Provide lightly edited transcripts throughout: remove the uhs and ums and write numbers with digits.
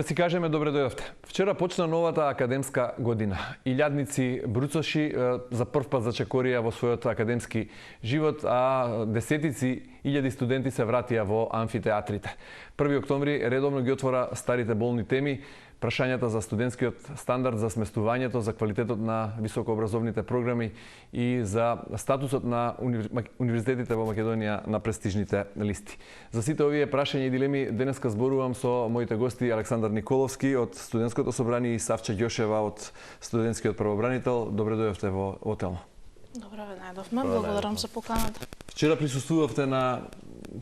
Да си кажеме добре дојдовте. Вчера почна новата академска година. Илјадници бруцоши за прв пат зачекорија во својот академски живот, а десетици илјади студенти се вратија во амфитеатрите. 1 октомври редовно ги отвора старите болни теми, прашањата за студентскиот стандард, за сместувањето, за квалитетот на високообразовните програми и за статусот на универзитетите во Македонија на престижните листи. За сите овие прашања и дилеми денеска зборувам со моите гости Александар Николовски од студентското собрание и Савче Ѓошева од студентскиот правобранител. Добре дојдовте во Отелно. Добре ве најдовме, благодарам за поканата. Вчера присуствувавте на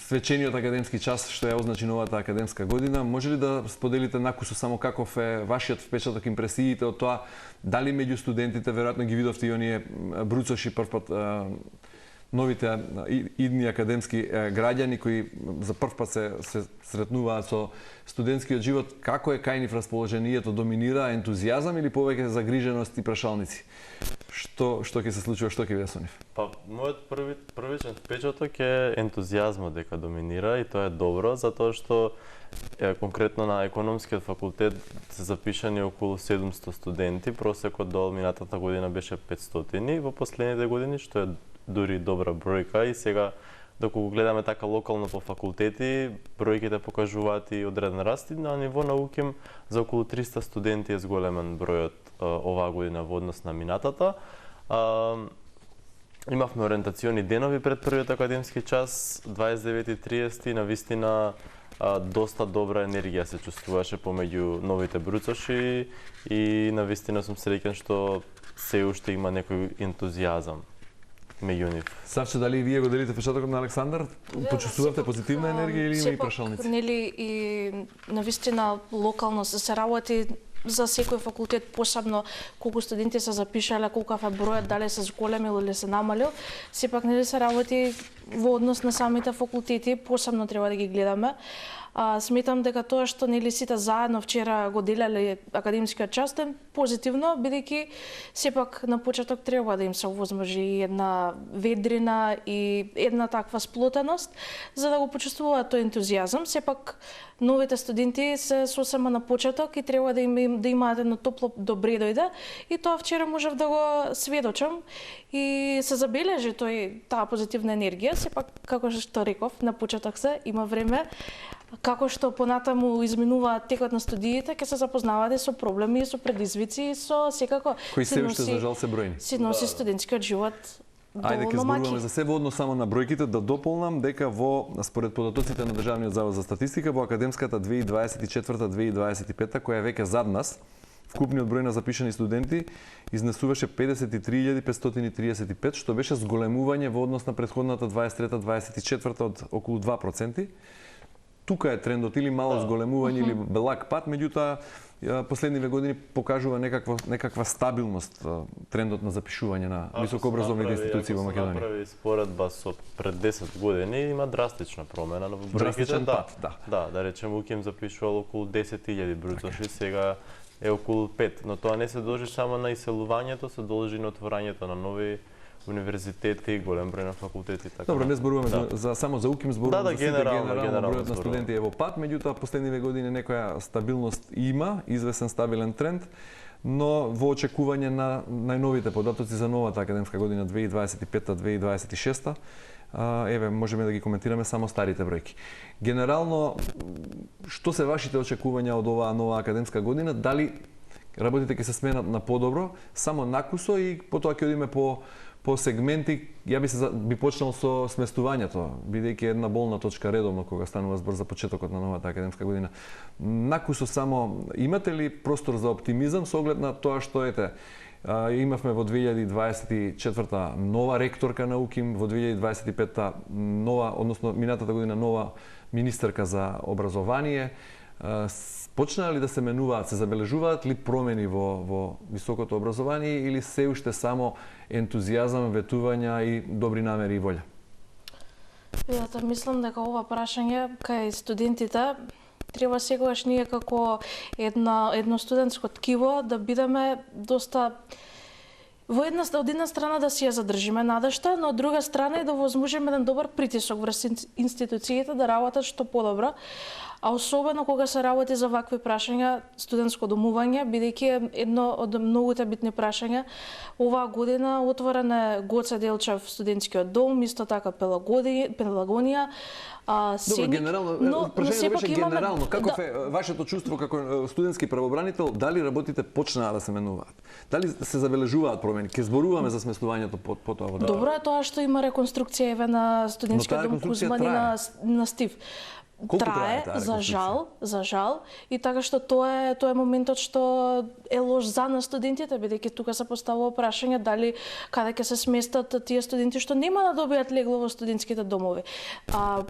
свечениот академски час што ја означи новата академска година. Може ли да споделите накусо само каков е вашиот впечаток, импресиите од тоа? Дали меѓу студентите, веројатно ги видовте и оние бруцоши првпат, новите идни академски граѓани кои за првпат се сретнуваат со студентскиот живот, како е кај нив расположението? Доминира ентузијазам или повеќе загриженост и прашалници? Што ќе се случува, што ќе биде со нив? Па, мојот првичен впечаток е ентузијазмот дека доминира и тоа е добро, затоа што конкретно на економскиот факултет се запишани околу 700 студенти, просекот до минатата година беше 500 во последните години, што е дури добра бројка и сега доколку гледаме така локално по факултети, бројките покажуваат и одреден раст, на ниво на УКИМ за околу 300 студенти е зголемен бројот оваа година во однос на минатата. Имавме ориентациони денови пред првиот академски час, 29:30, на вистина доста добра енергија се чувствуваше помеѓу новите бруцоши и на вистина сум среќен што се уште има некој ентузијазам меѓу нив. Савче, дали вие го делите впечатокот на Александар? Почувствувавте позитивна енергија или има и прашалници? Нели и навистина локално се работи за секој факултет посебно колку студенти се запишале, колкав е бројот, дали се зголемил или се намалил, сепак нели се работи во однос на самите факултети, посебно треба да ги гледаме. Сметам дека тоа што нели сите заедно вчера го делеле академскиот час е позитивно, бидејќи сепак на почеток треба да им се овозможи една ведрина и една таква сплотеност за да го почувствуваат тој ентузијазам. Сепак новите студенти се сосема на почеток и треба да имаат едно топло добре дојде и тоа вчера можев да го сведочам и се забележи таа позитивна енергија. Сепак како што реков на почеток се има време. Како што понатаму изминува текот на студиите, ќе се запознавате со проблеми, со предизвици, со секако кои се уште за жал се бројни. Си носи студентскиот живот. Ајде ќе зборуваме за себе одно само на бројките, да дополнам дека според податоците на Државниот завод за статистика во академската 2024-2025 која е веќе зад нас, вкупниот број на запишани студенти изнесуваше 53.535, што беше зголемување во однос на претходната 23-24 од околу 2%. Тука е трендот или мало зголемување или благ пат, меѓутоа последниве години покажува некаква стабилност трендот на запишување на високообразовните институции во Македонија. Ако се направи споредба со пред 10 години, има драстична промена на бројките. Драстичен пат, да. Да речем УКИМ запишувал околу 10.000 бруцоши, сега е околу 5, но тоа не се должи само на иселувањето, се должи на отворањето на нови универзитети, голем број на факултети, така. Добро, не зборуваме само за УКИМ, зборуваме за сите генерално бројот на студенти е во пат, меѓутоа последниве години некоја стабилност има, извесен стабилен тренд, но во очекување на најновите податоци за новата академска година 2025-2026, еве можеме да ги коментираме само старите бројки. Генерално, што се вашите очекувања од оваа нова академска година? Дали работите ќе се сменат на подобро, само накусо и потоа ќе одиме по сегменти? Ја би почнал со сместувањето, бидејќи една болна точка редовно кога станува збор за почетокот на новата академска година. Накусо само, имате ли простор за оптимизам со оглед на тоа што имавме во 2024 нова ректорка на УКИМ, во 2025 нова, односно минатата година нова министерка за образование. Почнаа ли да се менуваат, се забележуваат ли промени во високото образование или се уште само ентузијазам, ветувања и добри намери и волја? Мислам дека ова прашање кај студентите треба секогаш ние како едно студентско ткиво да бидеме доста од една страна да си ја задржиме надежта, но од друга страна и да возможиме еден добар притисок врз институциите да работат што подобро, а особено кога се работи за вакви прашања, студентско домување, бидејќи е едно од многуте битни прашања. Оваа година отворен е Гоце Делчев студентскиот дом, исто така Пелагонија. Добро, генерално, прашањето беше генерално. Каков е вашето чувство како студентски правобранител? Дали работите почнаа да се менуваат? Дали се забележуваат промени? Ке зборуваме за сместувањето по тоа водење? Добро е тоа што има реконструкција еве на студентскиот дом Кузман и на Стив. Трае, за жал, и така што тоа е моментот што е лош за нас студентите, бидејќи тука се поставува прашање дали каде ќе се сместат тие студенти што нема да добијат легло во студентските домови.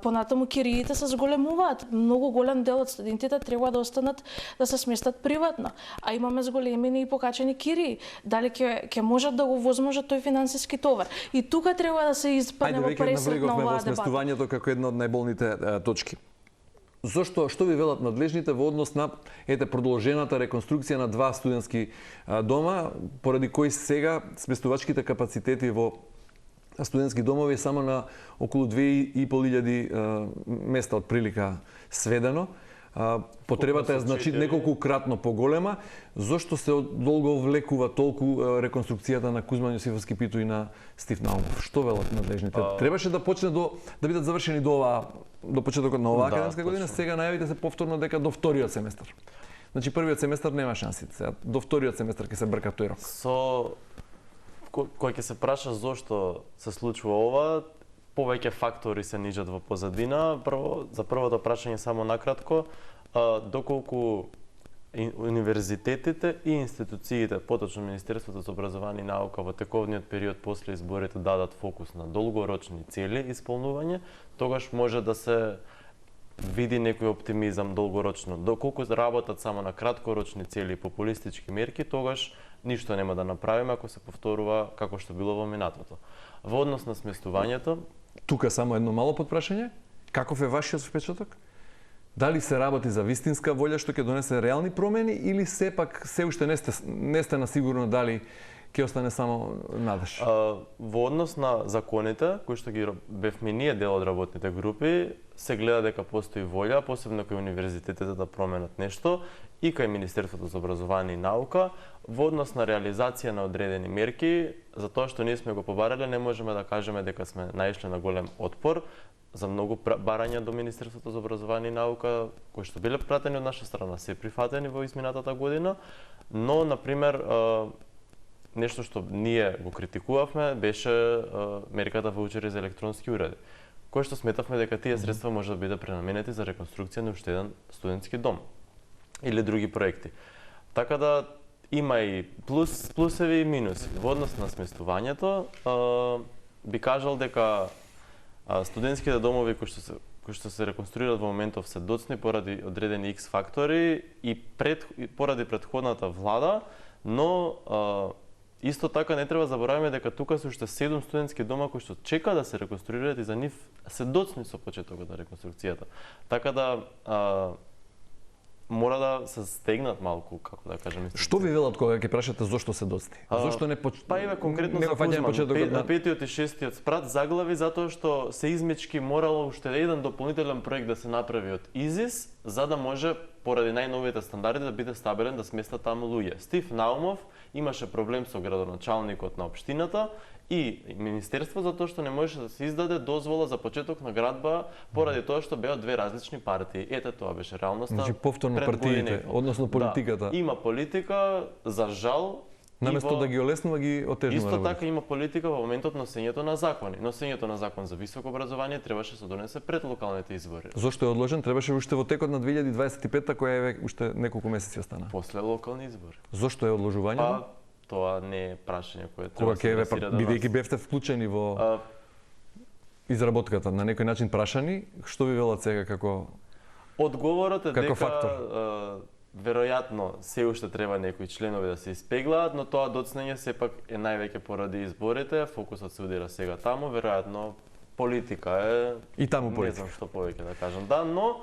Понатаму кириите се зголемуваат. Многу голем дел од студентите треба да останат да се сместат приватно, а имаме зголемени и покачени кирии. Дали ќе можат да го возможат тој финансиски товар? И тука треба да се испадне во пресрет на оваа дебата. Сместувањето како една од најболните точки. Што ви велат надлежните во однос на продолжената реконструкција на 2 студентски дома, поради кои сега сместувачките капацитети во студентски домови е само на околу 2500 места од прилика сведено. Потребата е неколкукратно поголема. Зошто се долго влекува толку реконструкцијата на Кузман Јосифовски Питу и на Стив Наумов? Што велат надлежните? Требаше да почне да бидат завршени до почетокот на оваа академска година, сега најавите се повторно дека до вториот семестар. Значи првиот семестар нема шанси, сега до вториот семестар ќе се брка тој рок. Кој ќе се праша зошто се случува ова, повеќе фактори се нижат во позадина. За првото прашање само накратко, доколку универзитетите и институциите, поточно Министерството за образование и наука во тековниот период после изборите дадат фокус на долгорочни цели исполнување, тогаш може да се види некој оптимизам долгорочно. Доколку работат само на краткорочни цели и популистички мерки, тогаш ништо нема да направиме ако се повторува како што било во минатото. Во однос на сместувањето, тука само едно мало подпрашање. Каков е вашиот впечаток? Дали се работи за вистинска волја што ќе донесе реални промени или сепак се уште не сте насигурно дали ќе остане само надеж? Во однос на законите, кои што ги бевме ние дел од работните групи, се гледа дека постои волја, посебно кај универзитетите да променат нешто и кај Министерството за образование и наука, во однос на реализација на одредени мерки, за тоа што ние сме го побарале, не можеме да кажеме дека сме наишле на голем отпор. За многу барања до Министерството за образование и наука, кои што биле пратени од наша страна, се прифатени во изминатата година, но, например, нешто што ние го критикувавме беше мерката ваучери за електронски уреди, кој што сметавме дека тие средства може да бидат пренаменети за реконструкција на уште еден студентски дом или други проекти. Така да има и плусеви и минуси. Во однос на сместувањето, би кажал дека студентските домови кои што се реконструираат во моментов се доцни поради одредени X фактори и поради претходната влада, но исто така не треба забораваме дека тука се уште 7 студентски дома кои што чека да се реконструираат и за нив се доцни со почетокот на реконструкцијата. Така да мора да се стегнат малку, како да кажам. Што ви велат кога ќе прашате зошто се доцни? Зошто не Па еве конкретно за Кузман, петиот и шестиот спрат заглави затоа што се измечки морало уште еден дополнителен проект да се направи од ИЗИС, за да може поради најновите стандарди да биде стабилен да сместа таму луѓе. Стив Наумов имаше проблем со градоначалникот на општината и Министерство за тоа што не можеше да се издаде дозвола за почеток на градба поради тоа што беа две различни партии. Ете тоа беше реалноста. Значи повторно партиите, односно политиката. Да, има политика, за жал. Наместо да ги олеснува, ги отежнува. Исто така има политика во моментот на носењето на закони. Носењето на закон за високо образование требаше да се донесе пред локалните избори. Зошто е одложен? Требаше уште во текот на 2025-та, која е уште неколку месеци остана. После локални избори. Зошто е одложувањето? Тоа не е прашање кое треба да се адресира до нас. Бидејќи бевте вклучени во изработката, на некој начин прашани, што ви велат сега како одговорот е дека фактор? Веројатно се уште треба некои членови да се испеглаат, но тоа доцнење сепак е највеќе поради изборите, фокусот се удира сега таму, веројатно политика е и таму политика. Не знам што повеќе да кажам. Да, но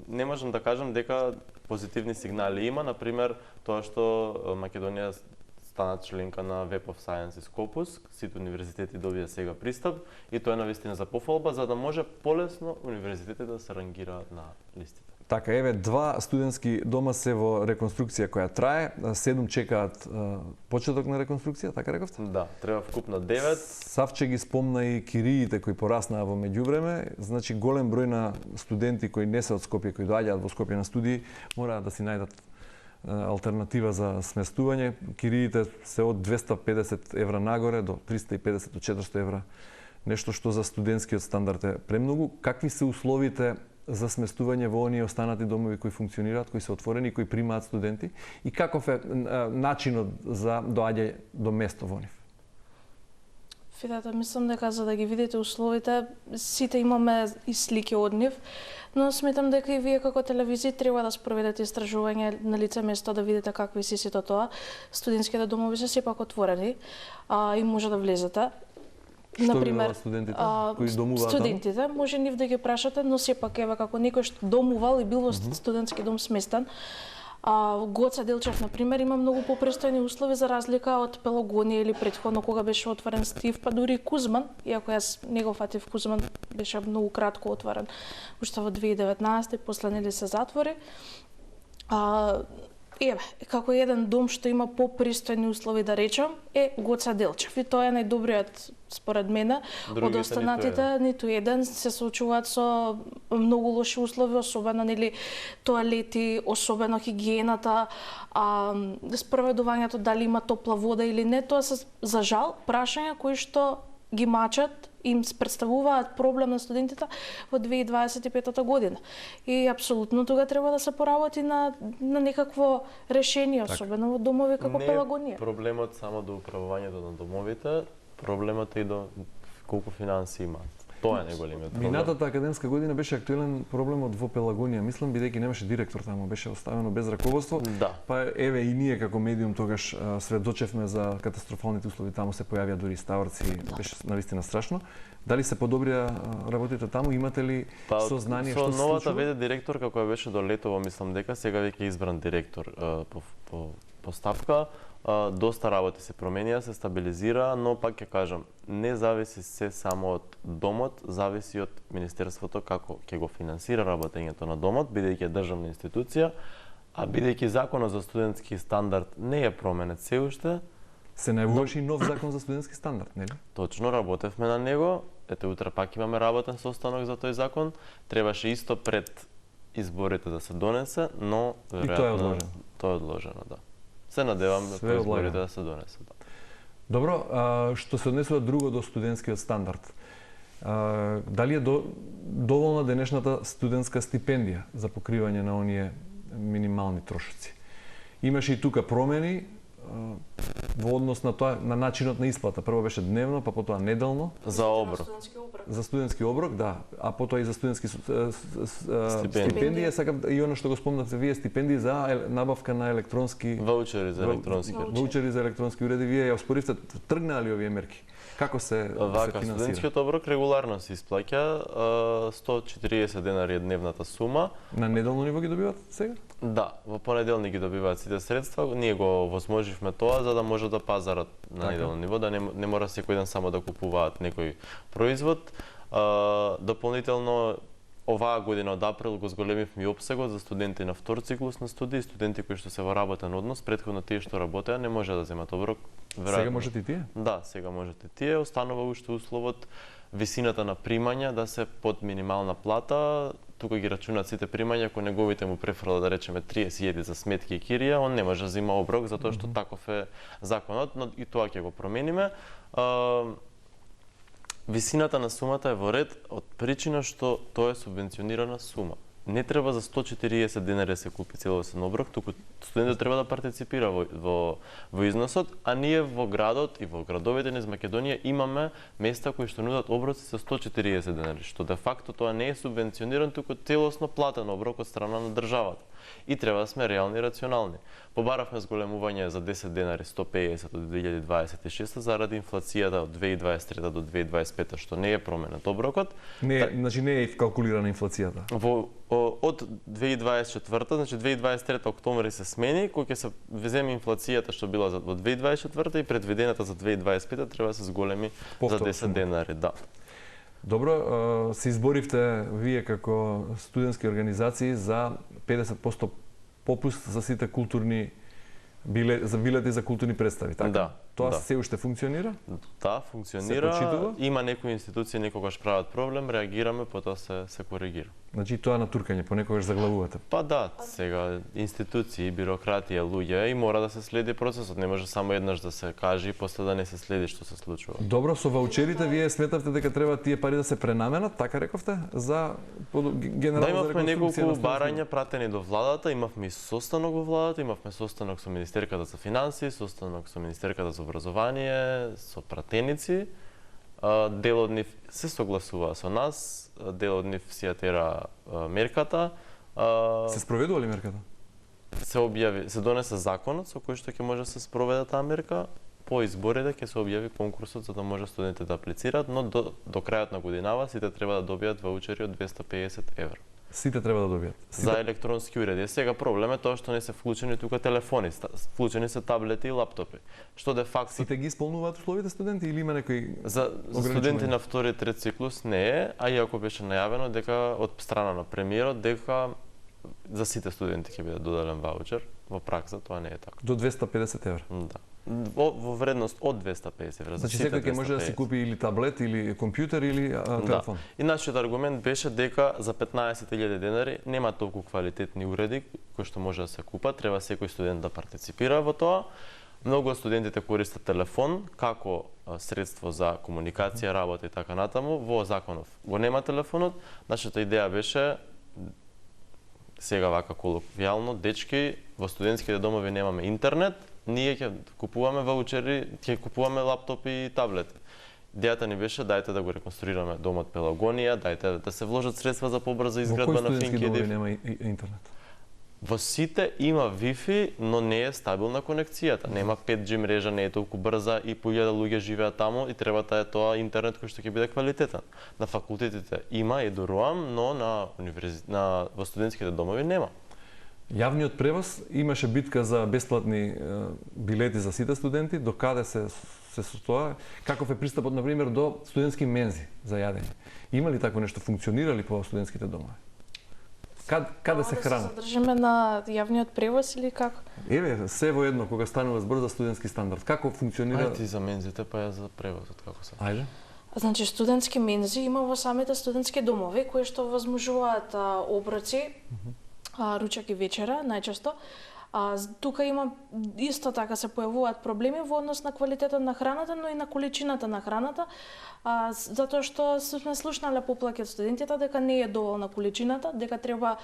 не можам да кажам дека позитивни сигнали има, например, тоа што Македонија станат членка на Web of Science и Scopus, сите универзитети добија сега пристап и тоа е навистина за пофалба, за да може полесно универзитетите да се рангираат на листите. Така, еве, 2 студентски дома се во реконструкција која трае, 7 чекаат почеток на реконструкција, така рековте? Да, треба вкупно 9. Савче ги спомна и кириите кои пораснаа во меѓувреме, значи голем број на студенти кои не се од Скопје, кои доаѓаат во Скопје на студии, мораат да си најдат алтернатива за сместување. Кириите се од 250 евра нагоре до 350 до 400 евра. Нешто што за студентскиот стандард е премногу. Какви се условите за сместување во оние останати домови кои функционираат, кои се отворени, кои примаат студенти и каков е начинот за доаѓање до место во нив? Фидата, мислам дека за да ги видите условите, сите имаме и слики од нив, но сметам дека и вие како телевизија треба да спроведете истражување на лице место да видите какви се сето тоа. Студентските домови се сепак отворени и може да влезете. Што например, студентите кои домуваат? Студентите, може нив да ги прашате, но сепак еве како некој што домувал и бил во студентски дом сместен. Гоца Делчев, например, има многу попристојни услови за разлика од Пелагонија или претходно кога беше отворен Стив, па дури и Кузман, иако јас не го фатив Кузман, беше многу кратко отворен, уште во 2019 и после нели се затвори. Еве, како еден дом што има попристојни услови, да речам, е Гоца Делчев. И тоа е најдобриот, според мене. Од останатите, ниту еден се соочуваат со многу лоши услови, особено нели тоалети, особено хигиената, спроведувањето дали има топла вода или не. Тоа се, за жал, прашања кои што ги мачат, им представуваат проблем на студентите во 2025 година. И апсолутно тога треба да се поработи на некакво решение, особено во домови како Пелагонија. Проблемот само до управувањето на домовите, проблемот е и до колку финанси имаат. Тоа е најголемиот проблем. Минатата академска година беше актуелен проблемот во Пелагонија, мислам, бидејќи немаше директор таму, беше оставено без раководство. Да. Па еве и ние како медиум тогаш сведочевме за катастрофалните услови, таму се појавија дури ставарци, беше навистина страшно. Дали се подобрија работите таму? Имате ли сознание што се случува? Со новата веде директорка која беше до летово, мислам дека сега веќе избран директор по ставка. Доста работи се променија, се стабилизира, но пак ќе кажам, не зависи се само од домот, зависи од Министерството како ќе го финансира работењето на домот, бидејќи е државна институција, а бидејќи законот за студентски стандард не е променет се уште. Се најавуваше и нов закон за студентски стандард, нели? Точно, работевме на него. Ете, утре пак имаме работен состанок за тој закон. Требаше исто пред изборите да се донесе, но веројатно и тоа е одложено. Тоа е одложено, да. Се надевам пред изборите да се донесе, да. Добро, што се однесува друго до студентскиот стандард. Дали е доволна денешната студентска стипендија за покривање на оние минимални трошоци? Имаше и тука промени во однос на тоа, на начинот на исплата. Прво беше дневно, па потоа неделно. За оброк. За студентски оброк, да. А потоа и за студентски стипендија. Сакам и оно што го спомнавте вие, стипендии за набавка на електронски ваучери за електронски ваучери за електронски уреди. Вие ја оспоривте, тргнаа ли овие мерки? Како се финансира? Студентскиот оброк регуларно се исплаќа, 140 денари е дневната сума. На неделно ниво ги добиваат сега? Да, во понеделник ги добиваат сите средства. Ние го возможивме тоа за да може да пазарат на неделно ниво, да не мора секој ден само да купуваат некој производ. Дополнително оваа година од април го зголемивме и опсегот за студенти на втор циклус на студии, студенти кои што се во работен однос, претходно тие што работеа не може да земат оброк. Сега можете и тие? Да, сега можете тие. Останува уште условот висината на примања да се под минимална плата. Тука ги рачунат сите примања, ако неговите му префрла да речеме 30.000 за сметки и кирија, он не може да зема оброк затоа што таков е законот, но и тоа ќе го промениме. Висината на сумата е во ред од причина што тоа е субвенционирана сума. Не треба за 140 денари да се купи целосен оброк, туку студентот треба да партиципира во износот, а ние во градот и во градовите низ Македонија имаме места кои што нудат оброци за 140 денари, што де факто тоа не е субвенциониран, туку целосно платен оброк од страна на државата. И треба да сме реални и рационални. Побаравме зголемување за 10 денари 150 од 2026 заради инфлацијата од 2023 до 2025 што не е променет оброкот. Значи не е вкалкулирана инфлацијата. од 2024, значи 2023 октомври се смени, кој ќе се веземе инфлацијата што била во 2024 и предвидената за 2025 треба да се зголеми за 10 денари, да. Добро, се изборивте вие како студентски организации за 50% попуст за сите културни билети за културни представи, така? Да. Тоа се уште функционира? Да, функционира. Има некои институции некогаш прават проблем, реагираме, потоа се коригира. Значи тоа на туркање, понекогаш заглавувате? Па да, сега институции, бирократија, луѓе и мора да се следи процесот, не може само еднаш да се каже и после да не се следи што се случува. Добро, со ваучерите вие сметавте дека треба тие пари да се пренаменат, така рековте, за генерална да, имавме неколку барања пратени до владата, имавме и состанок во владата, имавме состанок со Министерката за финансии, состанок со Министерката за образование, со пратеници. Дел од нив се согласува со нас, дел од нив си ја тера мерката. Се спроведува ли мерката? Се донесе законот со кој што ќе може да се спроведе таа мерка. По изборите ќе се објави конкурсот за да може студентите да аплицираат, но до крајот на годинава сите треба да добијат ваучери од 250 евра. Сите треба да добијат. За електронски уреди. Сега проблем е тоа што не се вклучени тука телефони, вклучени се таблети и лаптопи. Што де факт сите ги исполнуваат условите студенти или има некои за студенти на втори и трет циклус не е, а иако беше најавено дека од страна на премиерот дека за сите студенти ќе биде доделен ваучер, во пракса тоа не е така. До 250 евра. Да. Во вредност од 250 евра. Значи секој ќе може да си купи или таблет, или компјутер, или телефон. Да. И нашиот аргумент беше дека за 15.000 денари нема толку квалитетни уреди кои што може да се купат, треба секој студент да партиципира во тоа. Многу од студентите користат телефон како средство за комуникација, работа и така натаму. Во законов го нема телефонот. Нашата идеја беше сега вака колоквијално, дечки, во студентските домови немаме интернет, ние ќе купуваме ваучери, ќе купуваме лаптопи и таблети. Идејата ни беше дајте да го реконструираме домот Пелагонија, дајте да се вложат средства за побрза изградба на Финки. Во кои студентски домови нема интернет? Во сите има Wi-Fi, но не е стабилна конекцијата. Нема 5G мрежа, не е толку брза и појаде луѓе живеат таму и треба тоа интернет кој што ќе биде квалитетен. На факултетите има и ДОРУАМ, но во студентските домови нема. Јавниот превоз имаше битка за бесплатни билети за сите студенти, до каде се состоа? Каков е пристапот, например, до студентски мензи за јадење? Има ли тако нешто, функционира ли по студентските домови? Каде се хранат? Да се задржиме на јавниот превоз или како? Еве, се во едно, кога станува збор за студентски стандард. Како функционира? Ајде ти за мензите, па ја за превозот, како се? Ајде. Значи, студентски мензи има во самите студентски домови, кои што возможуваат оброци, ручак и вечера, најчесто. Тука има исто така се појавуваат проблеми во однос на квалитетот на храната, но и на количината на храната, затоа што сме слушнале поплаки од студентите дека не е доволна количината, дека треба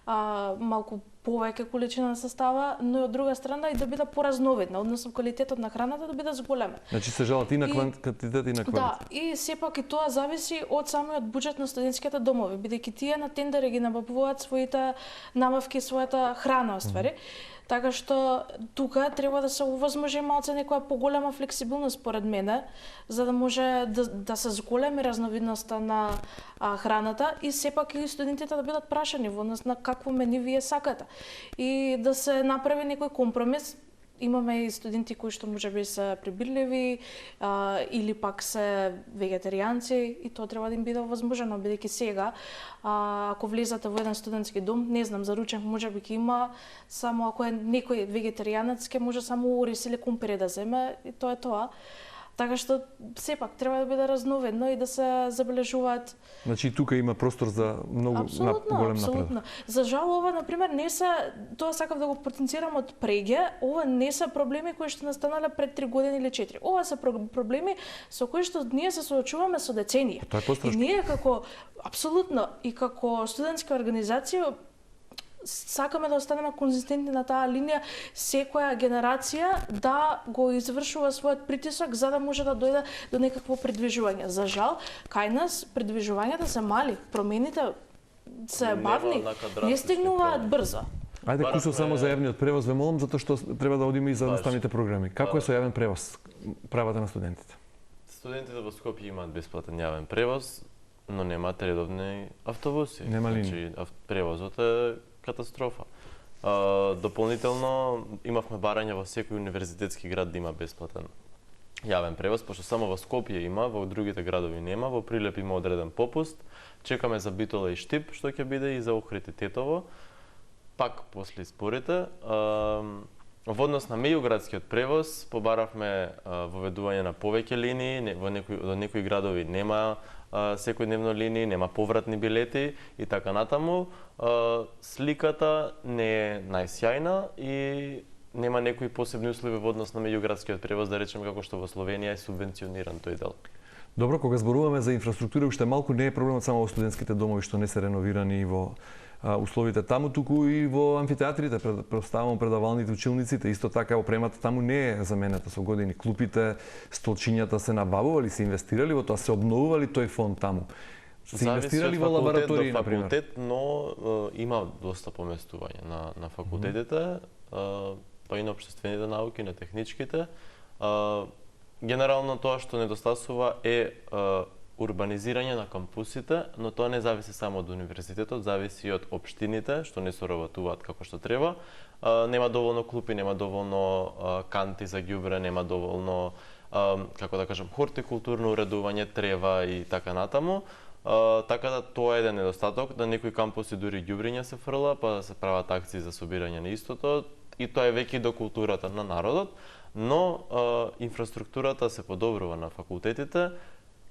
малку повеќе количина да се става, но од друга страна и да биде поразновидна, односно квалитетот на храната да биде зголемен. Значи се жалат и на квантитет и на квалитет. Да, и сепак и тоа зависи од самиот буџет на студентските домови, бидејќи тие на тендери ги набавуваат своите набавки, својата храна оствари. Така што тука треба да се овозможи малце некоја поголема флексибилност според мене, за да може да се зголеми разновидноста на храната и сепак и студентите да бидат прашани во однос на какво мени вие сакате. И да се направи некој компромис. Имаме и студенти кои што можеби се прибирливи или пак се вегетаријанци и тоа треба да им биде овозможено, бидејќи сега ако влезате во еден студентски дом, не знам, за ручек можеби ќе има само ако е некој вегетаријанец ќе може само ориз или кумпири да земе и тоа е тоа. Така што сепак треба да биде разновидно и да се забележуваат. Значи тука има простор за многу голем напредок. Апсолутно. За жал ова на пример не се, тоа сакав да го потенцирам од преге, ова не се проблеми кои што настанале пред 3 години или 4. Ова се проблеми со кои што ние се соочуваме со децении. Тоа е пострашно. И ние како апсолутно и како студентска организација сакаме да останеме конзистентни на таа линија, секоја генерација да го извршува својот притисок за да може да дојде до некакво придвижување. За жал, кај нас придвижувањата се мали, промените се бавни, не стигнуваат брзо. Ајде кусо само за јавниот превоз, ве молам, затоа што треба да одиме и за наставните програми. Како е со јавен превоз правата на студентите? Студентите во Скопје имаат бесплатен јавен превоз. но немаат редовни автобуси. Нема линии. Значи, превозот е катастрофа. Дополнително имавме барање во секој универзитетски град да има бесплатен јавен превоз, пошто само во Скопје има, во другите градови нема, во Прилеп има одреден попуст. Чекаме за Битола и Штип, што ќе биде и за Охрид и Тетово. Пак после изборите. Во однос на меѓуградскиот превоз, побаравме воведување на повеќе линии, во некои градови нема секојдневно линии, нема повратни билети и така натаму. Сликата не е најсјајна и нема некои посебни услови во однос на меѓуградскиот превоз, да речеме како што во Словенија е субвенциониран тој дел. Добро, кога зборуваме за инфраструктура, уште малку не е проблемот само во студентските домови што не се реновирани во условите таму, туку и во амфитеатрите, представувам предавалните, училниците, исто така опремата таму не е заменета со години. Клупите, столчињата се набавували, се инвестирали во тоа, се обновували тој фонд таму. Се инвестирали во лаборатории, на пример. Факултет, но има доста поместување на факултетите, па и на општествените науки, на техничките. Генерално тоа што недостасува е урбанизирање на кампусите, но тоа не зависи само од универзитетот, зависи и од општините што не соработуваат како што треба. Нема доволно клупи, нема доволно канти за ѓубре, нема доволно како да кажам хортикултурно уредување, трева и така натаму. Така да тоа е еден недостаток, да некои кампуси дури ѓубриња се фрла, па да се прават акции за собирање на истото, и тоа е веќе до културата на народот, но инфраструктурата се подобрува на факултетите.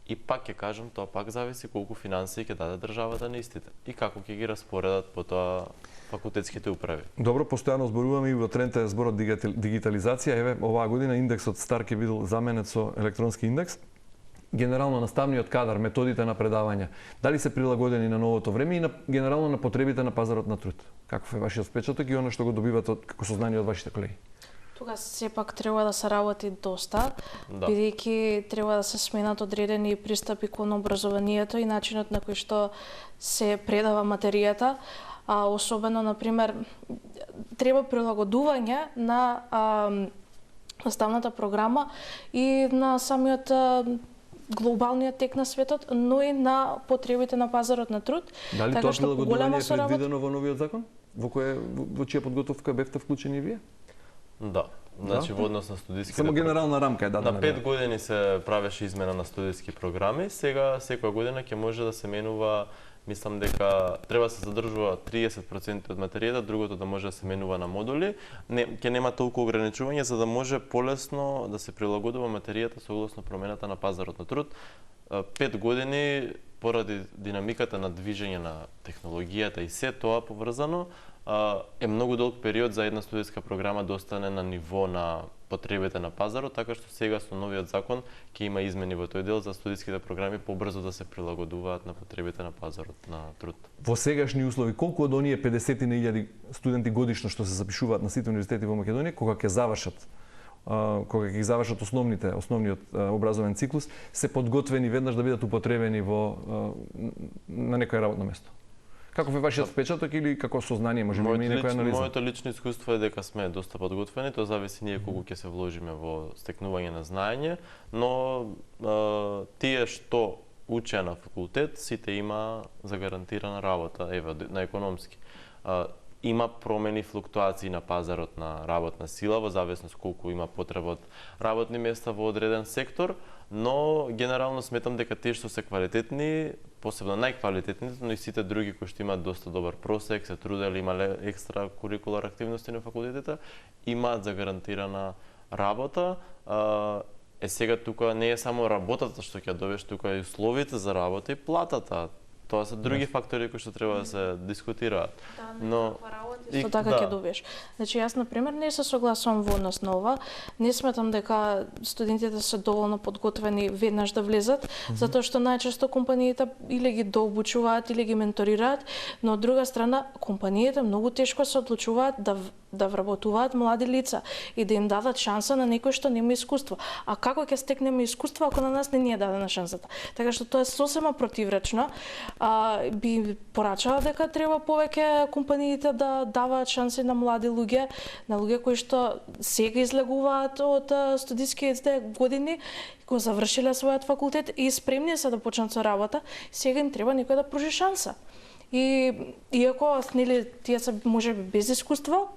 И пак ќе кажам, тоа пак зависи колку финансии ќе даде државата на истите и како ќе ги распоредат потоа факултетските управи. Добро, постојано зборуваме и во тренд е зборот дигитализација. Еве, оваа година индексот стар ќе бил заменет со електронски индекс. Генерално наставниот кадар, методите на предавања, дали се прилагодени на новото време и генерално на потребите на пазарот на труд? Каков е вашиот впечаток и она што го добивате како сознание од вашите колеги? Тука сепак треба да се работи доста, бидејќи треба да се сменат одредени пристапи кон образованието и начинот на кој што се предава материјата, особено, например, треба прилагодување на наставната програма и на самиот глобалниот тек на светот, но и на потребите на пазарот на труд. Дали тоа прилагодување е предвидено во новиот закон? Во чија подготовка бевте вклучени вие? Да. Значи во однос на студиските само генерална рамка е дадена. На 5 години се правеше измена на студиски програми, сега секоја година ќе може да се менува, мислам дека треба да се задржува 30% од материјата, другото да може да се менува на модули. Ќе нема толку ограничување за да може полесно да се прилагодува материјата согласно промената на пазарот на труд. 5 години поради динамиката на движење на технологијата и се тоа поврзано, е многу долг период за една студиска програма да остане на ниво на потребите на пазарот, така што сега со новиот закон ќе има измени во тој дел за студиските програми побрзо да се прилагодуваат на потребите на пазарот на труд. Во сегашни услови, колку од оние 50.000 студенти годишно што се запишуваат на сите универзитети во Македонија, кога ќе завршат основниот образовен циклус, се подготвени веднаш да бидат употребени на некое работно место? Каков е вашиот впечаток или како сознание, може би има и некоја анализа? Моето лично искуство е дека сме доста подготвени, тоа зависи ние колку ќе се вложиме во стекнување на знаење, но тие што учеа на факултет, сите има загарантирана работа, еве на економски. Има промени, флуктуации на пазарот на работна сила во зависност колку има потреба од работни места во одреден сектор, но генерално сметам дека тие што се квалитетни, посебно најквалитетните, но и сите други кои што имаат доста добар просек, се трудели, имале екстра курикулар активности на факултетите, имаат загарантирана работа. Сега тука не е само работата што ќе добиеш, тука и условите за работа и платата. Тоа се други фактори кои што треба да се дискутираат. Но исто така ќе добиеш. Значи јас на пример не се согласувам во однос на ова. Не сметам дека студентите се доволно подготвени веднаш да влезат, затоа што најчесто компаниите или ги дообучуваат или ги менторираат, но од друга страна компаниите многу тешко се одлучуваат да вработуваат млади лица и да им дадат шанса на некој што нема искуство. А како ќе стекнеме искуство ако на нас не ни е дадена шансата? Така што тоа е сосема противречно. Би порачала дека треба повеќе компаниите да даваат шанси на млади луѓе, на луѓе кои што сега излегуваат од студиските години, кои завршиле својот факултет и спремни се да почнат со работа, сега им треба некој да пружи шанса. И иако нели тие се можеби без искуство,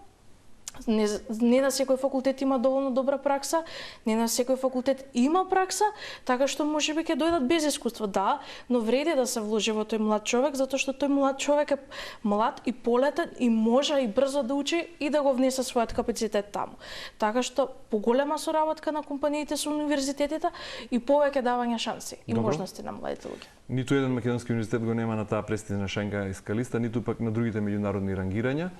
не на секој факултет има доволно добра пракса, не на секој факултет има пракса, така што можеби ќе дојдат без искуство, да, но вреди да се вложи во тој млад човек, затоа што тој млад човек е млад и полетен и може и брзо да учи и да го внесе својот капацитет таму. Така што поголема соработка на компаниите со универзитетите и повеќе давање шанси и можности на младите луѓе. Ниту еден македонски универзитет го нема на таа престижна шенгенска листа, ниту пак на другите меѓународни рангирања.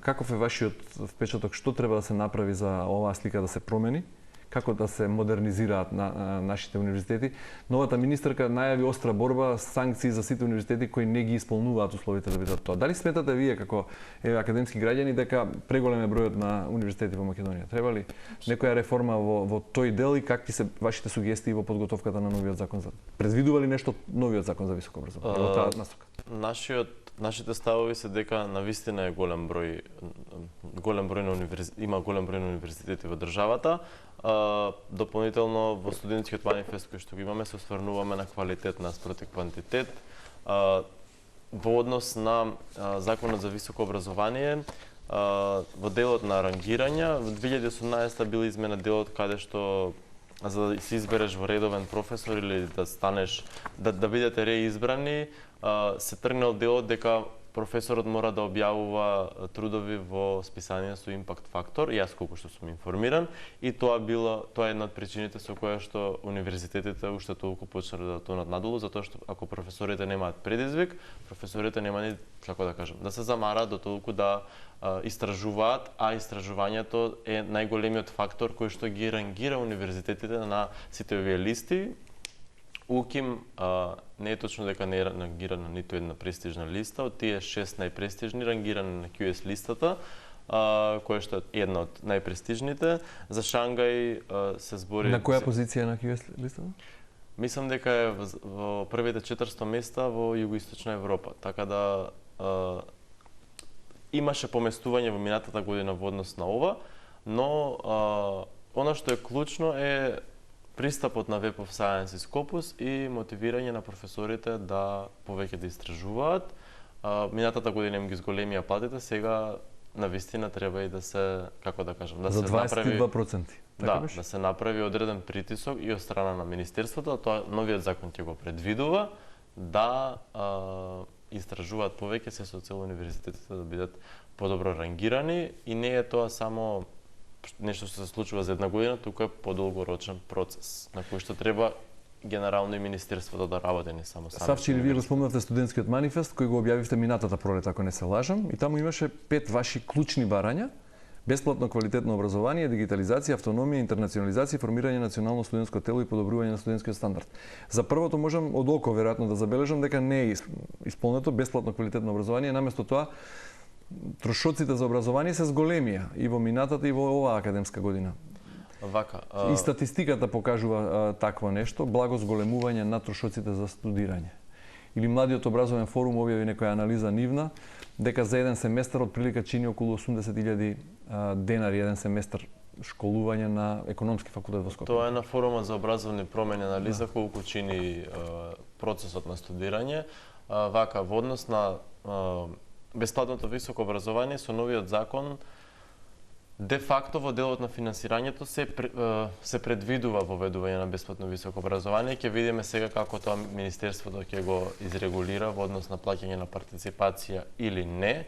Каков е вашиот впечаток, што треба да се направи за оваа слика да се промени? Како да се модернизираат нашите универзитети? Новата министерка најави остра борба, санкции за сите универзитети кои не ги исполнуваат условите да бидат тоа. Дали сметате вие како академски граѓани дека преголем е бројот на универзитети во Македонија? Треба ли некоја реформа во тој дел и какви се вашите сугестии во подготовката на новиот закон за предвидува ли нешто новиот закон за високо образование во таа насока? Нашите ставови се дека навистина е голем број на универзитети во државата. Дополнително во студентскиот манифест кој што го имаме се осврнуваме на квалитет наспроти квантитет. Во однос на законот за високо образование, во делот на рангирање, во 2018 бил изменет делот каде што за да се избереш во редовен професор или да станеш да бидете реизбрани, се тргнал делот дека професорот мора да објавува трудови во списание со импакт фактор, јас колку што сум информиран, и тоа е една од причините со која што универзитетите уште толку почнале да тонат надолу, затоа што ако професорите немаат предизвик, професорите нема ни, како да кажам, да се замараат до толку да истражуваат, а истражувањето е најголемиот фактор кој што ги рангира универзитетите на сите овие листи. УКИМ не е точно дека не е рангирана ниту една престижна листа, од тие 6 најпрестижни рангирани на QS листата, која што е една од најпрестижните. За Шангај се збори... На која позиција е на QS листата? Мислам дека е во првите 400 места во Југоисточна Европа, така да имаше поместување во минатата година во однос на ова, но она што е клучно е пристапот на Web of Science и Scopus и мотивирање на професорите да повеќе да истражуваат. Минатата година им ги зголемија платите, сега навистина треба и да се, како да кажам, да за се направи 22%. Да, да се направи одреден притисок и од страна на министерството, тоа новиот закон ќе го предвидува да истражуваат повеќе, се со цел универзитетите да бидат подобро рангирани и не е тоа само нешто што се случува за една година, туку е подолгорочен процес на кој што треба генерално и министерството да работи, не само сами. Савчи, вие го спомнавте студентскиот манифест кој го објавивте минатата пролет, ако не се лажам, и таму имаше 5 ваши клучни барања: бесплатно квалитетно образование, дигитализација, автономија, интернационализација, формирање на национално студентско тело и подобрување на студентскиот стандард. За првото можам од око веројатно да забележам дека не е исполнето бесплатно квалитетно образование, наместо тоа трошоците за образование се зголемија и во минатата и во оваа академска година. Вака. И статистиката покажува такво нешто, благо зголемување на трошоците за студирање. Или Младиот образовен форум објави некоја анализа нивна, дека за еден семестар од прилика чини околу 80.000 денари еден семестар школување на економски факултет во Скопје. Тоа е на форумот за образовни промени анализа колку чини процесот на студирање. Вака, во однос на бесплатното високо образование со новиот закон, де факто во делот на финансирањето се предвидува воведување на бесплатно високо образование. Ќе видиме сега како тоа министерството ќе го изрегулира во однос на плаќање на партиципација или не.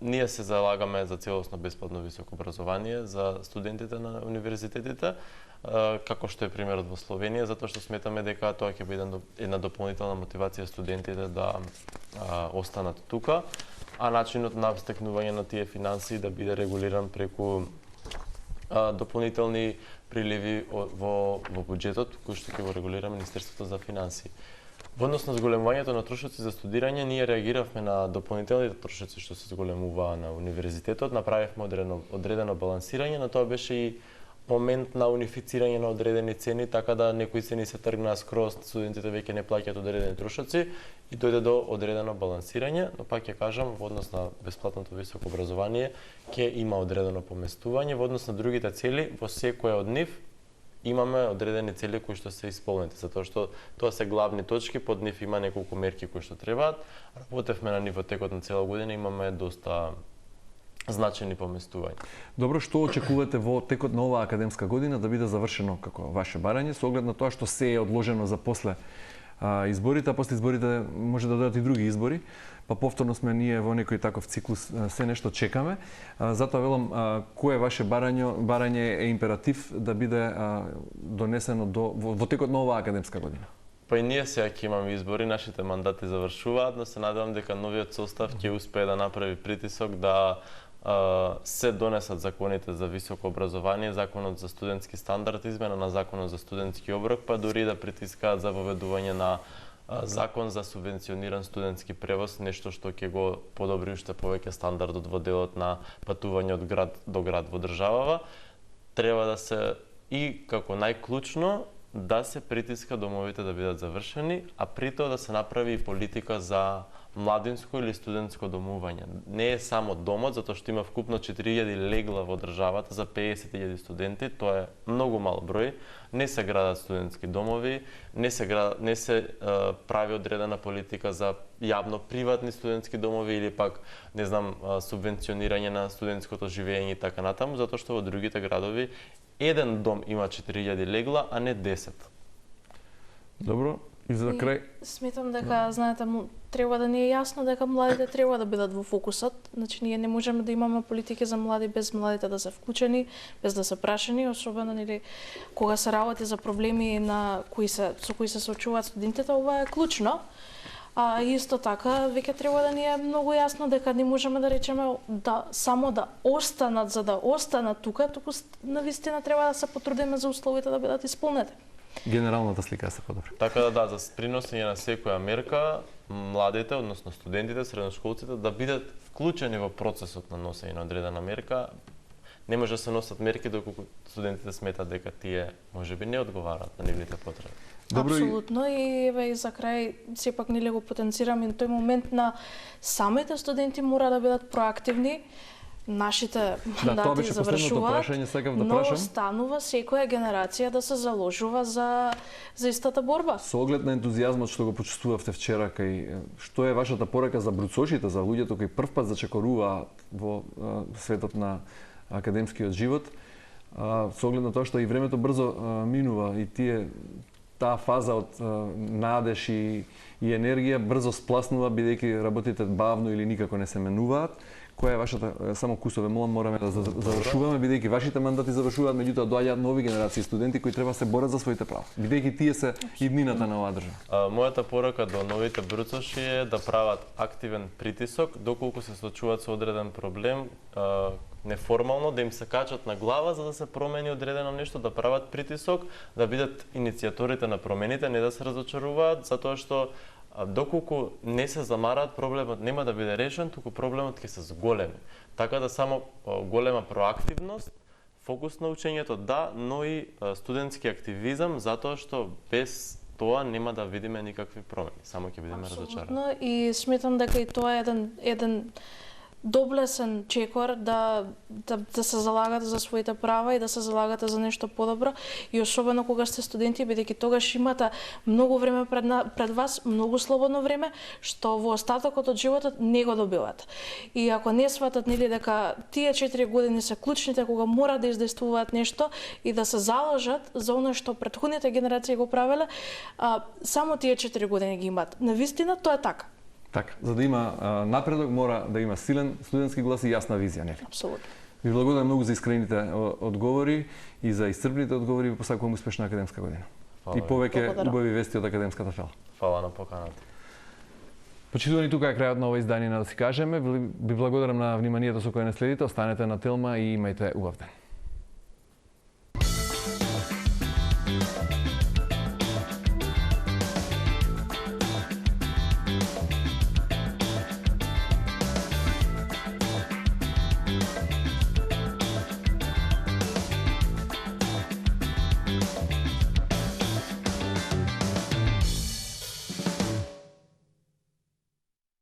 Ние се залагаме за целосно бесплатно високо образование за студентите на универзитетите, како што е примерот во Словенија, затоа што сметаме дека тоа ќе биде една дополнителна мотивација студентите да останат тука, а начинот на стекнување на тие финанси да биде регулиран преку дополнителни приливи во буџетот, кој што ќе го регулира Министерството за финансии. Во однос на зголемувањето на трошоци за студирање, ние реагиравме на дополнителните трошоци што се зголемуваа на универзитетот, направивме одредено балансирање, но тоа беше и момент на унифицирање на одредени цени, така да некои цени се тргнаа скроз, студентите веќе не плаќаат одредени трошоци и дојде до одредено балансирање, но пак ќе кажам, во однос на бесплатното високо образование ќе има одредено поместување, во однос на другите цели, во секоја од нив имаме одредени цели кои што се исполнети, затоа што тоа се главни точки, под нив има неколку мерки кои што требаат. Работевме на нив во текот на цела година, имаме доста значени поместувања. Добро, што очекувате во текот на оваа академска година да биде завршено како ваше барање, со оглед на тоа што се е одложено за после изборите, а после изборите може да дојдат и други избори, па повторно сме ние во некој таков циклус, се нешто чекаме. Затоа велам, кое ваше барање е императив да биде донесено во текот на оваа академска година? Па и ние сега ќе имаме избори, нашите мандати завршуваат, но се надевам дека новиот состав ќе успее да направи притисок да се донесат законите за високо образование, законот за студентски стандард, измена на законот за студентски оброк, па дури да притискаат за воведување на закон за субвенциониран студентски превоз, нешто што ќе го подобри уште повеќе стандардот во делот на патување од град до град во државава. Треба да се и како најклучно да се притиска домовите да бидат завршени, а при тоа да се направи и политика за младинско или студентско домување. Не е само домот, затоа што има вкупно 4000 легла во државата за 50.000 студенти, тоа е многу мал број. Не се градат студентски домови, не се прави одредена политика за јавно-приватни студентски домови или пак, не знам, субвенционирање на студентското живење и така натаму, затоа што во другите градови еден дом има 4000 легла, а не 10. Добро. И за крај, сметам дека, знаете, треба да ни е јасно дека младите треба да бидат во фокусот. Значи, ние не можеме да имаме политики за млади без младите да се вклучени, без да се прашани, особено нели кога се работи за проблеми со кои се соочуваат студентите, ова е клучно. А исто така, веќе треба да ни е многу јасно дека не можеме да речеме само да останат за да останат тука, туку навистина треба да се потрудиме за условите да бидат исполнети. Генералната слика се подобри. Така да, за приносење на секоја мерка, младите, односно студентите, средношколците, да бидат вклучени во процесот на носење на одредена мерка. Не може да се носат мерки доколку студентите сметат дека тие можеби не одговараат на нивните потреби. Добро, апсолутно, и еве за крај сепак нели го потенцирам и тој момент на самите студенти мора да бидат проактивни. Нашите мандати завршуваат, но останува секоја генерација да се заложува за истата борба. Со оглед на ентузијазмот што го почувствувавте вчера, што е вашата порака за бруцошите, за луѓето кои првпат зачекоруваат во светот на академскиот живот, со оглед на тоа што и времето брзо минува и таа фаза од надеж и енергија брзо спласнува, бидејќи работите бавно или никако не се менуваат. Која е вашата, само кусове молам, мораме да завршуваме, бидејќи вашите мандати завршуваат, меѓутоа доаѓаат нови генерации студенти кои треба се борат за своите права, бидејќи тие се иднината на оваа држава. Мојата порака до новите бруцоши е да прават активен притисок, доколку се соочуваат со одреден проблем, неформално, да им се качат на глава за да се промени одредено нешто, да прават притисок, да бидат иницијаторите на промените, не да се разочаруваат, затоа што доколку не се замараат, проблемот нема да биде решен, туку проблемот ќе се зголеми. Така да само голема проактивност, фокус на учењето, да, но и студентски активизам, затоа што без тоа нема да видиме никакви промени, само ќе бидеме разочарани. Апсолутно, и сметам дека и тоа е еден доблесен чекор да се залагате за своите права и да се залагате за нешто подобро, и особено кога сте студенти, бидејќи тогаш имате многу време пред вас, многу слободно време, што во остатокот од животот не го добивате. И ако не сватат нели дека тие 4 години се клучните кога мора да издействуваат нешто и да се заложат за оно што претходните генерации го правеле, само тие 4 години ги имаат. Навистина тоа е така. Така, за да има напредок мора да има силен студентски глас и јасна визија, нели? Апсолутно. Ви благодарам многу за искрените одговори и за исцрпните одговори. Ви посакувам успешна академска година. И повеќе убави вести од академската фела. Фала на поканата. Почитувани, тука е крајот на ова издание на Да си кажеме. Ви благодарам на вниманието со кое не следите. Останете на Телма и имајте убав ден.